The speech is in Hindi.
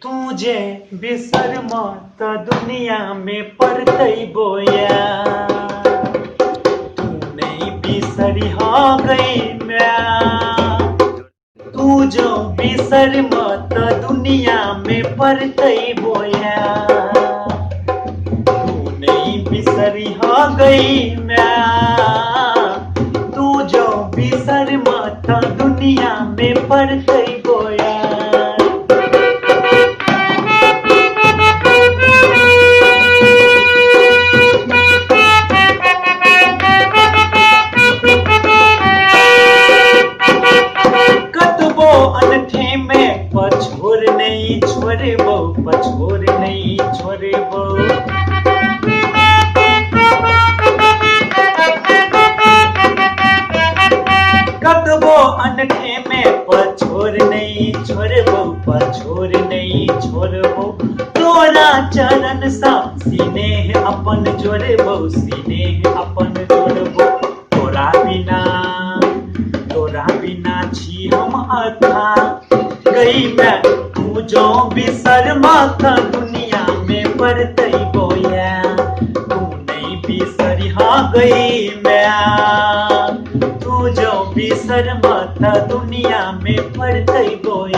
तुझे बिसर मत दुनिया में पड़तै बोया। तू नहीं बिसरी हो गई मैं। तू जो बिसर मत दुनिया में पड़तै बोया। तू नहीं बिसरी हो गई मैं। तू जो बिसर मत दुनिया में पड़तै बोया। कतबो अनथे में पछोर नहीं छोड़बो, पछोर नहीं छोड़बो। कतबो अनथे में पछोर नहीं छोड़बो, पछोर नहीं छोड़बो। तोरा चरण सा सीने अपन जोड़बो, सीने अपन जोड़बो। तोरा बिना छी हम अथा गई मैं। तू जो बिसर मत दुनिया में पड़तै बोया। तू नहीं बिसरी हो गई मैं। तू जो बिसर मत दुनिया में पड़तै बोया।